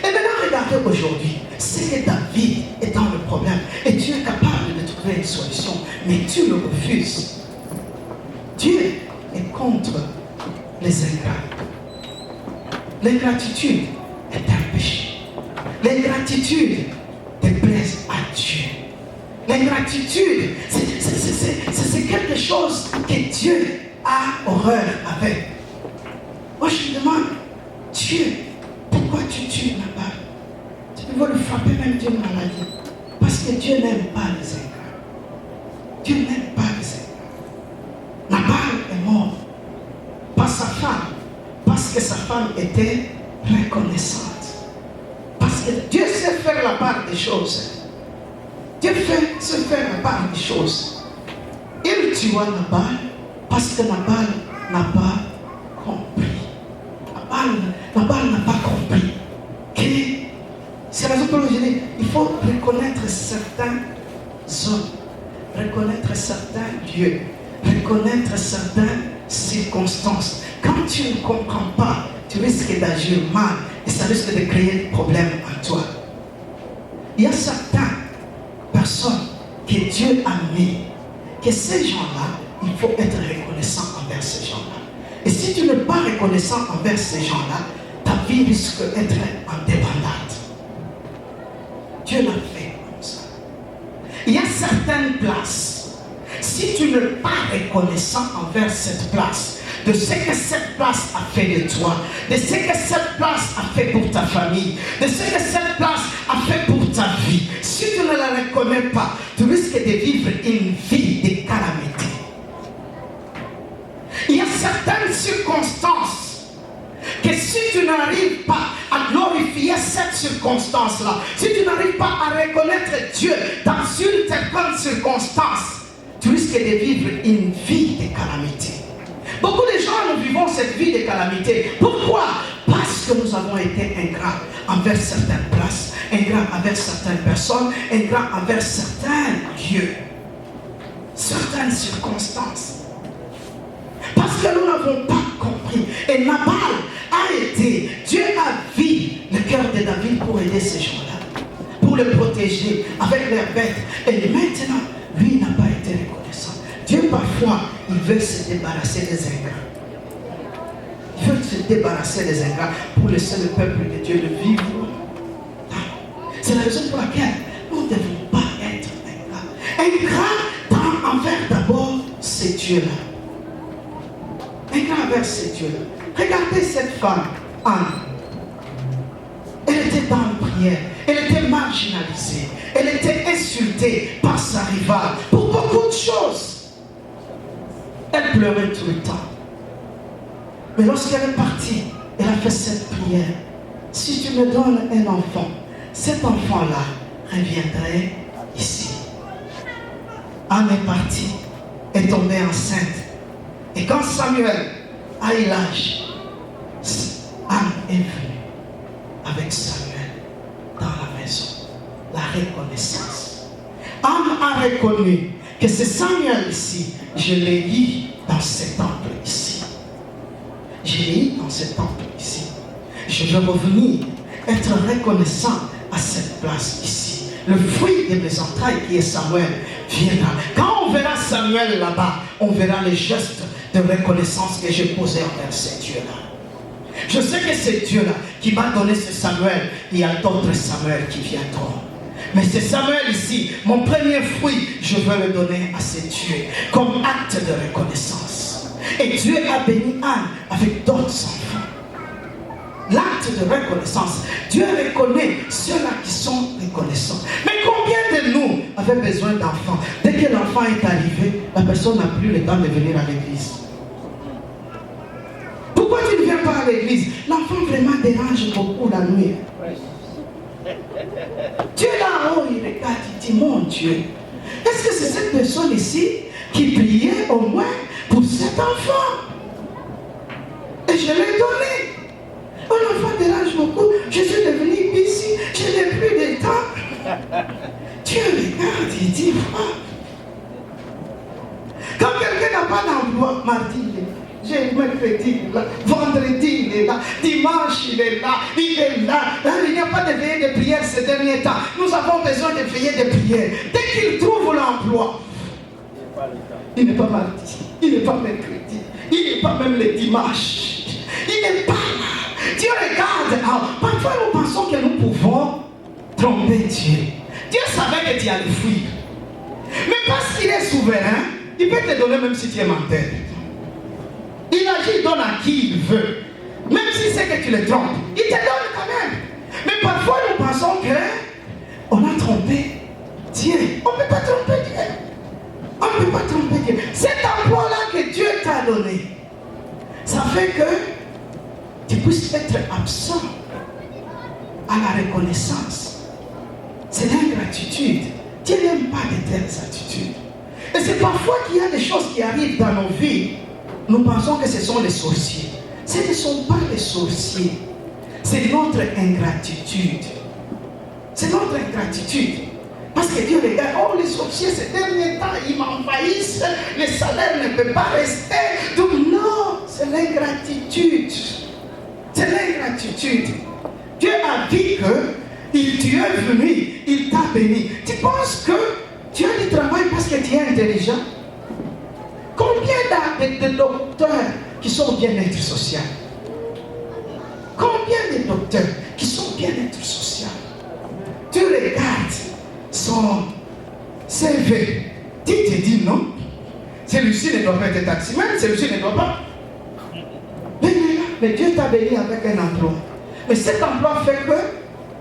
Et maintenant, regardez aujourd'hui, c'est que David est dans le problème. Et Dieu est capable de trouver une solution. Mais tu le refuses. Dieu est contre les ingrats. L'ingratitude est un péché. L'ingratitude déplaise à Dieu. L'ingratitude, c'est quelque chose que Dieu a horreur avec. Moi je me demande, Dieu, pourquoi tu tues Nabal? Tu peux le frapper même d'une maladie. Parce que Dieu n'aime pas les ingrats. Dieu n'aime pas les ingrats. Nabal est mort par sa femme. Parce que sa femme était reconnaissante. Parce que Dieu sait faire la part des choses. Dieu sait faire la part des choses. Il tua Nabal parce que Nabal n'a pas compris. Nabal n'a pas compris que c'est la raison pour laquelle je dis il faut reconnaître certains hommes, reconnaître certains lieux, reconnaître certaines circonstances. Quand tu ne comprends pas, tu risques d'agir mal et ça risque de créer des problèmes en toi. Il y a certaines personnes que Dieu a mis, que ces gens-là, il faut être reconnaissant envers ces gens-là. Et si tu n'es pas reconnaissant envers ces gens-là, ta vie risque d'être indépendante. Dieu l'a fait comme ça. Il y a certaines places, si tu n'es pas reconnaissant envers cette place, de ce que cette place a fait de toi, de ce que cette place a fait pour ta famille, de ce que cette place a fait pour ta vie, si si tu ne la reconnais pas, tu risques de vivre une vie de calamité. Il y a certaines circonstances que si tu n'arrives pas à glorifier cette circonstance-là, si tu n'arrives pas à reconnaître Dieu dans une certaine circonstance, tu risques de vivre une vie de calamité. Beaucoup de gens, nous vivons cette vie de calamité. Pourquoi? Parce que nous avons été ingrats envers certaines places, ingrats envers certaines personnes, ingrats envers certains lieux, certaines circonstances. Parce que nous n'avons pas compris. Et Nabal a été, Dieu a vu le cœur de David pour aider ces gens-là, pour le protéger avec leurs bêtes. Et maintenant, lui n'a pas été reconnaissant. Dieu parfois, il veut se débarrasser des ingrats. Il veut se débarrasser des ingrats pour laisser le peuple de Dieu le vivre. C'est la raison pour laquelle nous ne devons pas être ingrats. Ingrats envers d'abord ces dieux-là. Ingrats envers ces dieux-là. Regardez cette femme, Anne. Elle était dans la prière. Elle était marginalisée. Elle était insultée par sa rivale pour beaucoup de choses. Elle pleurait tout le temps. Mais lorsqu'elle est partie, elle a fait cette prière. Si tu me donnes un enfant, cet enfant-là reviendrait ici. Anne est partie, est tombée enceinte. Et quand Samuel a eu l'âge, Anne est venue avec Samuel dans la maison. La reconnaissance. Anne a reconnu que c'est Samuel ici. Je l'ai eu dans ce temple ici. Je l'ai eu dans ce temple ici. Je veux revenir, être reconnaissant à cette place ici. Le fruit de mes entrailles qui est Samuel viendra. Quand on verra Samuel là-bas, on verra les gestes de reconnaissance que j'ai posés envers ces dieux-là. Je sais que c'est Dieu-là qui m'a donné ce Samuel. Il y a d'autres Samuel qui viendront. Mais c'est Samuel ici, mon premier fruit, je veux le donner à ces dieux comme acte de reconnaissance. Et Dieu a béni Anne avec d'autres enfants. L'acte de reconnaissance. Dieu reconnaît ceux-là qui sont reconnaissants. Mais combien de nous avaient besoin d'enfants? Dès que l'enfant est arrivé, la personne n'a plus le temps de venir à l'église. Pourquoi tu ne viens pas à l'église? L'enfant vraiment dérange beaucoup la nuit. Dieu là-haut, il regarde, il dit, mon Dieu, est-ce que c'est cette personne ici qui priait au moins pour cet enfant? Et je l'ai donné. Un enfant dérange beaucoup, je suis devenu ici, je n'ai plus de temps. Dieu regarde, il dit, quand quelqu'un n'a pas d'emploi, mardi, j'ai mercredi, là, vendredi, il est là, dimanche, il est là, il n'y a pas de veillée de prière ces derniers temps. Nous avons besoin de veillée de prière. Dès qu'il trouve l'emploi, il n'est pas mardi, il n'est pas mercredi, il n'est pas même le dimanche, il n'est pas là. Dieu regarde. Parfois nous pensons que nous pouvons tromper Dieu. Dieu savait que tu allais fuir. Mais parce qu'il est souverain, il peut te donner même si tu es menteur. Il agit, il donne à qui il veut. Même si c'est que tu le trompes, il te donne quand même. Mais parfois nous pensons qu'on a trompé Dieu. On ne peut pas tromper Dieu. On ne peut pas tromper Dieu. Cet emploi-là que Dieu t'a donné, ça fait que tu puisses être absent à la reconnaissance. C'est l'ingratitude. Dieu n'aime pas de telles attitudes. Et c'est parfois qu'il y a des choses qui arrivent dans nos vies. Nous pensons que ce sont les sorciers. Ce ne sont pas les sorciers. C'est notre ingratitude. C'est notre ingratitude. Parce que Dieu regarde, oh les sorciers ces derniers temps, ils m'envahissent, les salaires ne peuvent pas rester. Donc non, c'est l'ingratitude. C'est l'ingratitude. Dieu a dit que tu es venu, il t'a béni. Tu penses que tu as du travail parce que tu es intelligent? Combien de docteurs qui sont bien-être social? Combien de docteurs qui sont bien-être social? Tu regardes son CV, tu te dis non, celui-ci ne doit pas être taximan, celui-ci ne doit pas. Mais Dieu t'a béni avec un emploi. Mais cet emploi fait que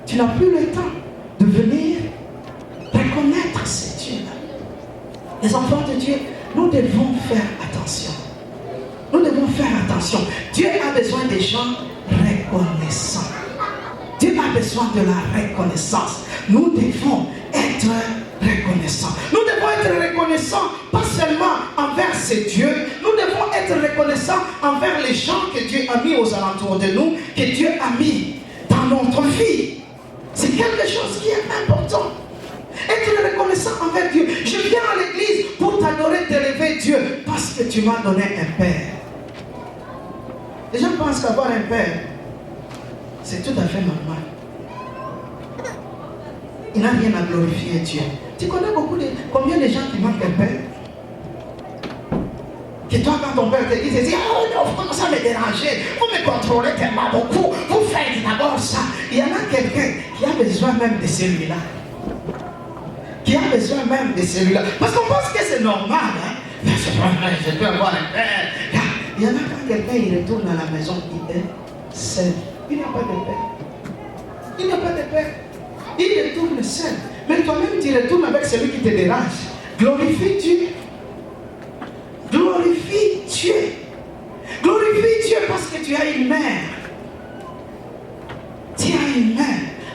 tu n'as plus le temps de venir reconnaître ces dieux-là. Les enfants de Dieu, nous devons faire attention. Nous devons faire attention. Dieu a besoin des gens reconnaissants. Dieu a besoin de la reconnaissance. Nous devons être reconnaissants. Nous devons être reconnaissants pas seulement envers ces dieux, nous devons être reconnaissants envers les gens que Dieu a mis aux alentours de nous, que Dieu a mis dans notre vie. C'est quelque chose qui est important. Être reconnaissant envers Dieu. Je viens à l'église pour t'adorer, t'élever Dieu, parce que tu m'as donné un père. Les gens pensent qu'avoir un père, c'est tout à fait normal. Il n'a rien à glorifier Dieu. Tu connais combien de gens qui manquent un père? Que toi, quand ton père te dit, tu dis, oh non, vous commencez à me déranger, vous me contrôlez tellement beaucoup, vous faites d'abord ça. Il y en a quelqu'un qui a besoin même de celui-là. Qui a besoin même de celui-là. Parce qu'on pense que c'est normal. Hein? Je peux avoir un père. Il y en a quand quelqu'un il retourne à la maison, il est seul. Il n'a pas de père. Il n'a pas de père. Il retourne seul. Mais toi-même, tu retournes avec celui qui te dérange. Glorifie Dieu. Glorifie Dieu. Glorifie Dieu parce que tu as une mère. Tu as une mère.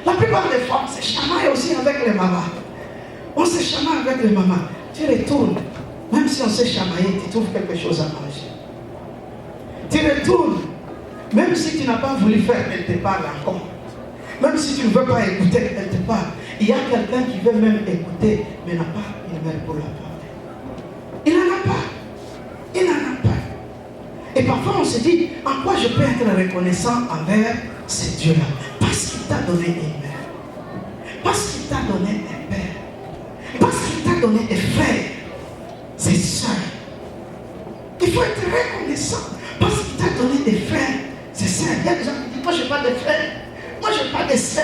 La plupart des femmes se chamaillent aussi avec les mamans. On se chamaille avec les mamans. Tu retournes. Même si on s'est chamaillé, tu trouves quelque chose à manger. Tu retournes. Même si tu n'as pas voulu faire, elle te parle encore. Même si tu ne veux pas écouter, elle te parle. Il y a quelqu'un qui veut même écouter, mais n'a pas une mère pour la parler. Il n'en a pas. Il n'en a pas. Et parfois on se dit, en quoi je peux être reconnaissant envers ces dieux-là? Parce qu'il t'a donné une mère. Parce qu'il t'a donné un père. Parce qu'il t'a donné des frères, des sœurs. Il faut être reconnaissant. Parce qu'il t'a donné des frères, des sœurs. Il y a des gens qui disent, moi je n'ai pas de frères. Moi je n'ai pas de sœurs.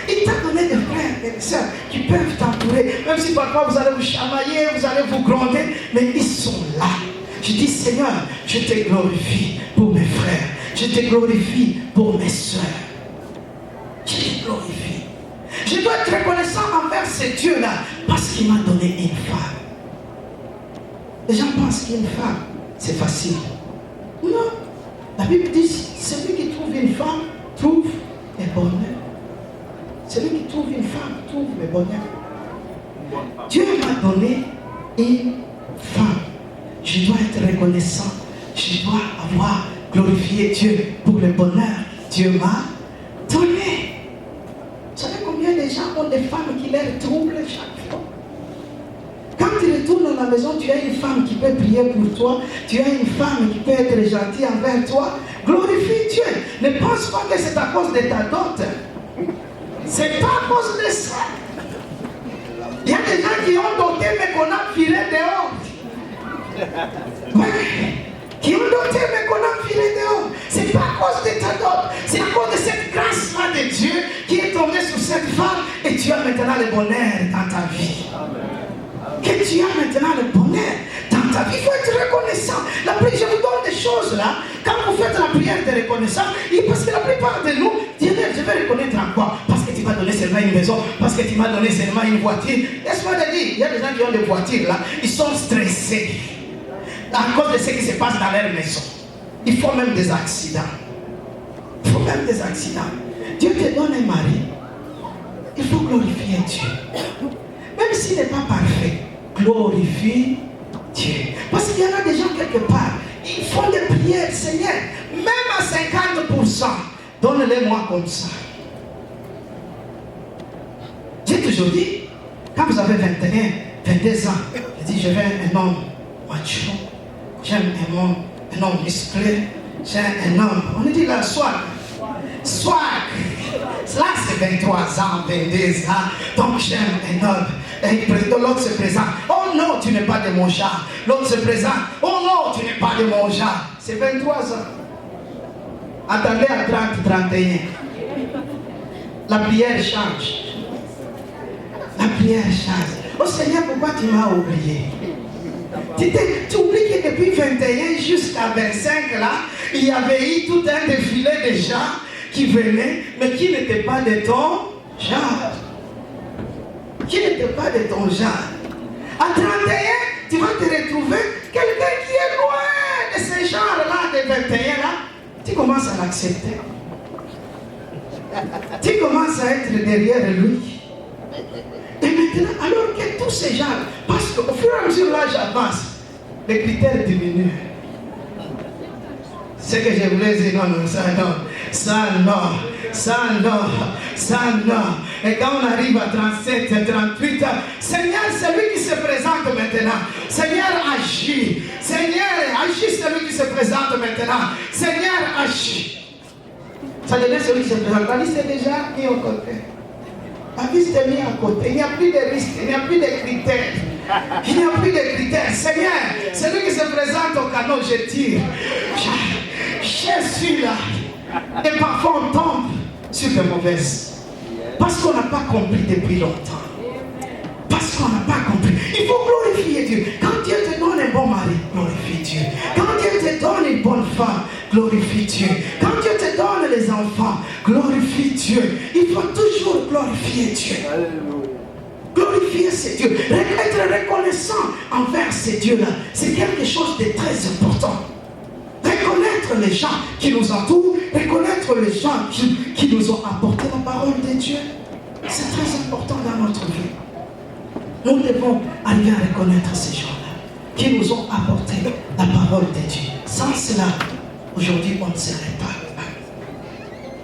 Il t'a donné des frères et des sœurs qui peuvent t'entourer. Même si parfois vous allez vous chamailler, vous allez vous gronder, mais ils sont là. Je dis, Seigneur, je te glorifie pour mes frères. Je te glorifie pour mes sœurs. Je te glorifie. Je dois être reconnaissant envers ces dieux-là parce qu'il m'a donné une femme. Les gens pensent qu'une femme, c'est facile. Non. La Bible dit, celui qui trouve une femme, trouve un bonheur. Celui qui trouve une femme, trouve le bonheur. Dieu m'a donné une femme. Je dois être reconnaissant. Je dois avoir glorifié Dieu pour le bonheur que Dieu m'a donné. Vous savez combien de gens ont des femmes qui les troublent chaque fois? Quand tu retournes à la maison, tu as une femme qui peut prier pour toi. Tu as une femme qui peut être gentille envers toi. Glorifie Dieu. Ne pense pas que c'est à cause de ta dot. C'est pas à cause de ça. Il y a des gens qui ont doté mais qu'on a filé dehors. Ouais. Qui ont doté mais qu'on a filé dehors. C'est pas à cause de ta dot. C'est à cause de cette grâce-là de Dieu qui est tombée sur cette femme et tu as maintenant le bonheur dans ta vie. Que tu as maintenant le bonheur dans ta vie. Il faut être reconnaissant. Je vous donne des choses là. Quand vous faites la prière de reconnaissance, parce que la plupart de nous, je vais reconnaître en quoi? Parce que tu m'as donné seulement une maison, parce que tu m'as donné seulement une voiture. Laisse-moi te dire, il y a des gens qui ont des voitures là, ils sont stressés à cause de ce qui se passe dans leur maison. Ils font même des accidents. Ils font même des accidents. Dieu te donne un mari. Il faut glorifier Dieu. Même s'il n'est pas parfait, glorifie Dieu. Parce qu'il y en a des gens quelque part, ils font des prières, Seigneur, même à 50%, donne-les-moi comme ça. J'ai toujours dit, quand vous avez 21, 22 ans, je dis, je veux un homme macho, j'aime un homme musclé, j'aime un homme, on dit là, swag. Là, c'est 23 ans, 22 ans, donc j'aime un homme. Et l'autre se présente. Oh non, tu n'es pas de mon genre. L'autre se présente. Oh non, tu n'es pas de mon genre. C'est 23 ans. Attendez à 30, 31. La prière change. La prière change. Oh Seigneur, pourquoi tu m'as oublié? Tu oublies que depuis 21 jusqu'à 25 là, il y avait eu tout un défilé de gens qui venaient, mais qui n'étaient pas de ton genre. qui n'était pas de ton genre. À 31, tu vas te retrouver quelqu'un qui est loin de ce genre-là, de 21 là. Tu commences à l'accepter. Tu commences à être derrière lui. Et maintenant, alors que tous ces gens, parce qu'au fur et à mesure l'âge avance, les critères diminuent. Ce que je voulais dire, non, ça non, ça non, ça non, ça non. Et quand on arrive à 37, 38, Seigneur, c'est lui qui se présente maintenant. Seigneur, agis. Seigneur, agis, c'est lui qui se présente maintenant. Seigneur, agis. Ça devient celui qui se présente. La liste est déjà mise au côté. La liste est mise à côté. Il n'y a plus de liste, il n'y a plus de critères. Il n'y a plus de critères. Seigneur, celui qui se présente au canot, je tire. Je suis là. Et parfois on tombe sur de mauvaises. Parce qu'on n'a pas compris depuis longtemps. Parce qu'on n'a pas compris. Il faut glorifier Dieu. Quand Dieu te donne un bon mari, glorifie Dieu. Quand Dieu te donne une bonne femme, glorifie Dieu. Quand Dieu te donne les enfants, glorifie Dieu. Il faut toujours glorifier Dieu. Glorifier ces dieux. Être reconnaissant envers ces dieux-là, c'est quelque chose de très important. Reconnaître les gens qui nous entourent, reconnaître les gens qui nous ont apporté la parole de Dieu, c'est très important dans notre vie. Nous devons arriver à reconnaître ces gens-là qui nous ont apporté la parole de Dieu. Sans cela, aujourd'hui, on ne serait pas là.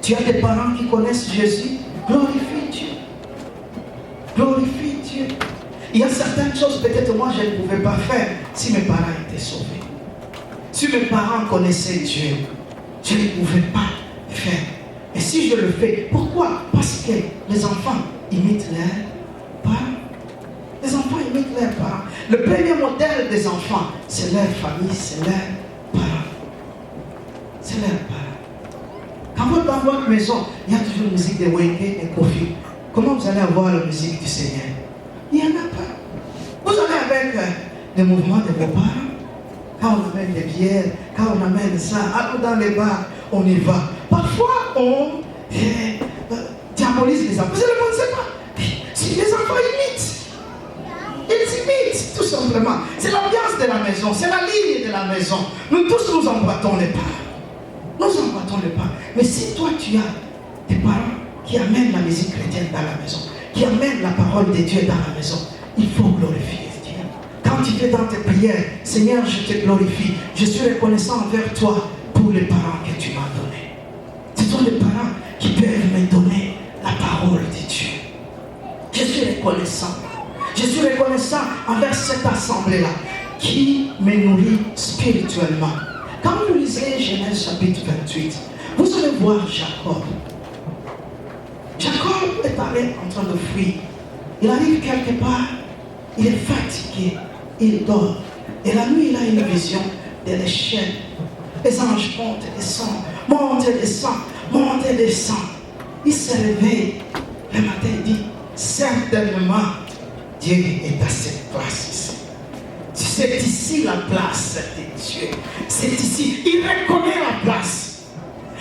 Tu as des parents qui connaissent Jésus, glorifie Dieu. Glorifie Dieu. Il y a certaines choses, peut-être moi, je ne pouvais pas faire si mes parents étaient sauvés. Si mes parents connaissaient Dieu, je ne pouvais pas faire. Et si je le fais, pourquoi? Parce que les enfants imitent leurs parents. Les enfants imitent leurs parents. Le premier modèle des enfants, c'est leur famille, c'est leurs parents. C'est leurs parents. Quand vous êtes dans votre maison, il y a toujours une musique de Wenge et Kofi. Comment vous allez avoir la musique du Seigneur? Il n'y en a pas. Vous allez avec les mouvements de vos parents. Quand on amène des bières, quand on amène ça, dans les bars, on y va. Parfois, on diabolise les enfants. Vous ne le pensez pas. Si les enfants imitent, ils imitent tout simplement. C'est l'ambiance de la maison, c'est la ligne de la maison. Nous tous nous emboîtons les pas. Nous emboîtons les pas. Mais si toi tu as des parents qui amènent la musique chrétienne dans la maison, qui amènent la parole de Dieu dans la maison, il faut glorifier Dieu. Quand tu fais dans tes prières, Seigneur, je te glorifie. Je suis reconnaissant envers toi pour les parents que tu m'as donnés. Ce sont les parents qui peuvent me donner la parole de Dieu. Je suis reconnaissant. Je suis reconnaissant envers cette assemblée-là qui me nourrit spirituellement. Quand vous lisez Genèse chapitre 28, vous allez voir Jacob. Jacob est allé en train de fuir. Il arrive quelque part, il est fatigué, il dort. Et la nuit, il a une vision de l'échelle. Les anges montent et descendent, montent et descendent, montent et descendent. Il se réveille. Le matin, il dit, certainement, Dieu est à cette place ici. C'est ici la place de Dieu. C'est ici. Il reconnaît la place.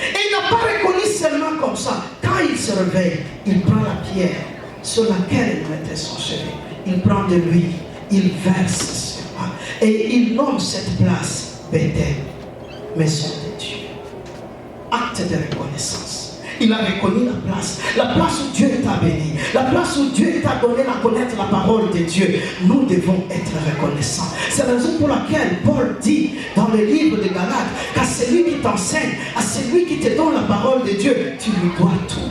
Et il n'a pas reconnu seulement comme ça. Quand il se réveille, il prend la pierre sur laquelle il mettait son cheveu. Il prend de l'huile, il verse sur moi. Et il nomme cette place Bethel, maison de Dieu. Acte de reconnaissance. Il a reconnu la place où Dieu t'a béni, la place où Dieu t'a donné à connaître la parole de Dieu. Nous devons être reconnaissants. C'est la raison pour laquelle Paul dit dans le livre de Galates qu'à celui qui t'enseigne, à celui qui te donne la parole de Dieu, tu lui dois tout.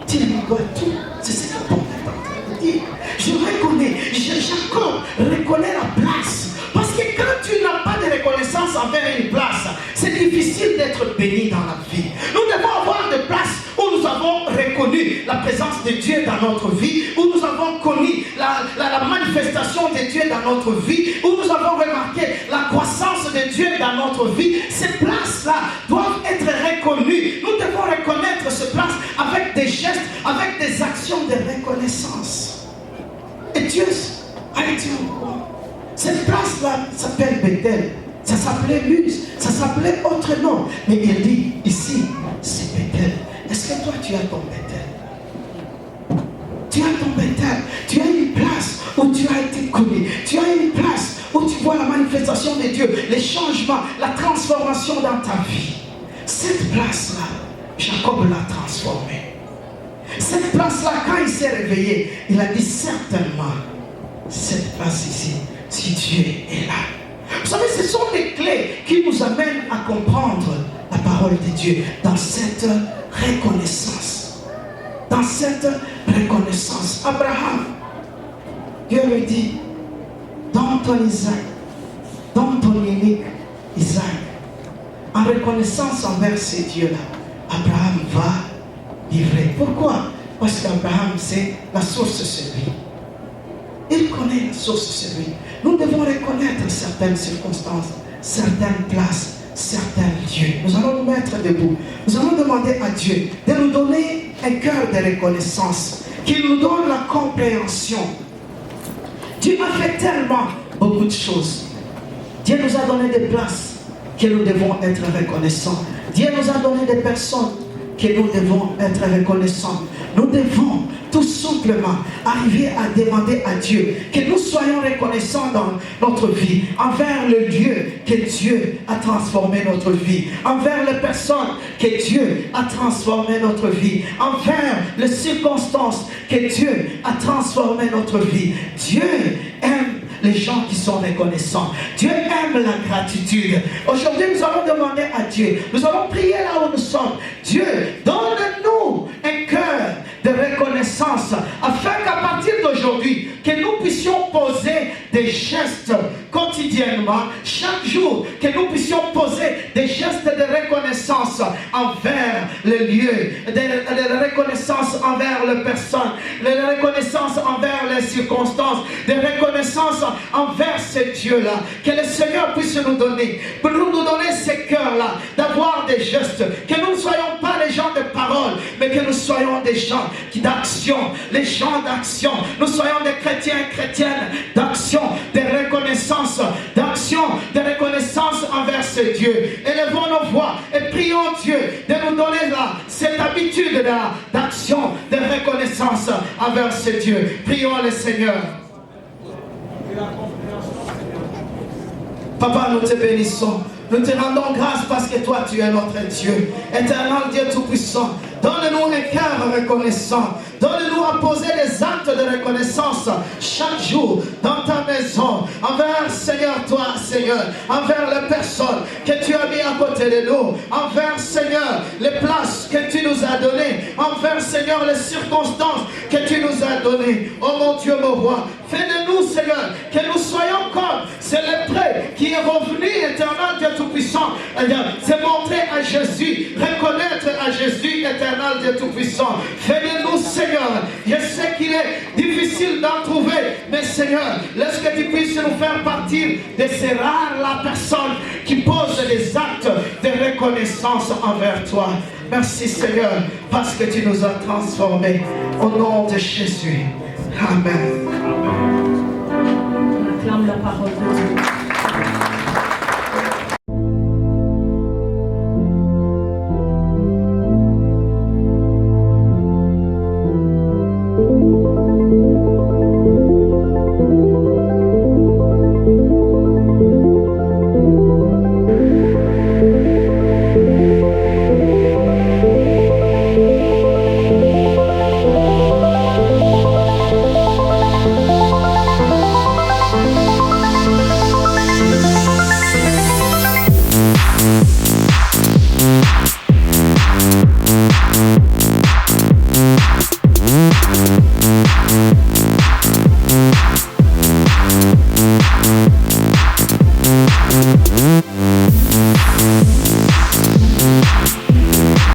Tu lui dois tout. C'est ce que Paul est en train de dire. Je reconnais, Jacob reconnaît la place. Parce que quand tu n'as pas de reconnaissance envers une place, c'est difficile d'être béni dans la vie. Nous devons avoir des places où nous avons reconnu la présence de Dieu dans notre vie, où nous avons connu la manifestation de Dieu dans notre vie, où nous avons remarqué la croissance de Dieu dans notre vie. Ces places-là doivent être reconnues. Nous devons reconnaître ces places avec des gestes, avec des actions de reconnaissance. Et Dieu a été au courant. Cette place-là s'appelle Bethel. Ça s'appelait Luz, ça s'appelait autre nom. Mais il dit, ici, c'est Bethel. Est-ce que toi, tu as ton Bethel? Tu as ton terre. Tu as une place où tu as été connu. Tu as une place où tu vois la manifestation de Dieu, les changements, la transformation dans ta vie. Cette place-là, Jacob l'a transformée. Cette place-là, quand il s'est réveillé, il a dit certainement, cette place ici, si Dieu est là. Vous savez, ce sont des clés qui nous amènent à comprendre la parole de Dieu dans cette reconnaissance. Dans cette reconnaissance. Abraham, Dieu lui dit, donne ton Isaac, donne ton unique Isaac. En reconnaissance envers ces dieux-là, Abraham va livrer. Pourquoi? Parce qu'Abraham sait la source c'est lui. Il connaît la source c'est lui. Nous devons reconnaître certaines circonstances, certaines places, certains dieux. Nous allons nous mettre debout. Nous allons demander à Dieu de nous donner un cœur de reconnaissance, qu'il nous donne la compréhension. Dieu a fait tellement beaucoup de choses. Dieu nous a donné des places que nous devons être reconnaissants. Dieu nous a donné des personnes que nous devons être reconnaissants. Nous devons tout simplement arriver à demander à Dieu que nous soyons reconnaissants dans notre vie, envers le lieu que Dieu a transformé notre vie, envers les personnes que Dieu a transformé notre vie, envers les circonstances que Dieu a transformé notre vie. Dieu aime les gens qui sont reconnaissants. Dieu aime la gratitude. Aujourd'hui, nous allons demander à Dieu, nous allons prier là où nous sommes. Dieu, donne-nous un cœur de reconnaissance, afin qu'à partir d'aujourd'hui, que nous puissions poser des gestes quotidiennement, chaque jour, que nous puissions poser des gestes de reconnaissance envers le lieu, de reconnaissance envers les personnes, de reconnaissance envers les circonstances, de reconnaissance envers ce Dieu-là. Que le Seigneur puisse nous donner, pour nous donner ces cœurs-là, d'avoir des gestes, que nous ne soyons pas les gens de parole, mais que nous soyons des gens d'action, les gens d'action. Nous soyons des chrétiens et chrétiennes d'action, de reconnaissance, envers ce Dieu. Élevons nos voix et prions Dieu de nous donner là cette habitude d'action, de reconnaissance envers ce Dieu. Prions le Seigneur. Papa, nous te bénissons. Nous te rendons grâce parce que toi, tu es notre Dieu. Éternel Dieu Tout-Puissant, donne-nous un cœur reconnaissant. Donne-nous à poser des actes de reconnaissance chaque jour dans ta maison. Envers, Seigneur, toi, Seigneur. Envers les personnes que tu as mis à côté de nous. Envers, Seigneur, les places que tu nous as données. Envers, Seigneur, les circonstances que tu nous as données. Oh mon Dieu, mon roi, fais de nous, Seigneur, que nous soyons comme ce lépreux qui est revenu, éternel Dieu Tout-Puissant, se montrer à Jésus, reconnaître à Jésus, éternel Dieu Tout-Puissant. Fais de nous, Seigneur. Je sais qu'il est difficile d'en trouver, mais Seigneur, laisse que tu puisses nous faire partir de ces rares personnes qui posent des actes de reconnaissance envers toi. Merci Seigneur, parce que tu nous as transformés. Au nom de Jésus. Amen. On acclame la parole de Dieu.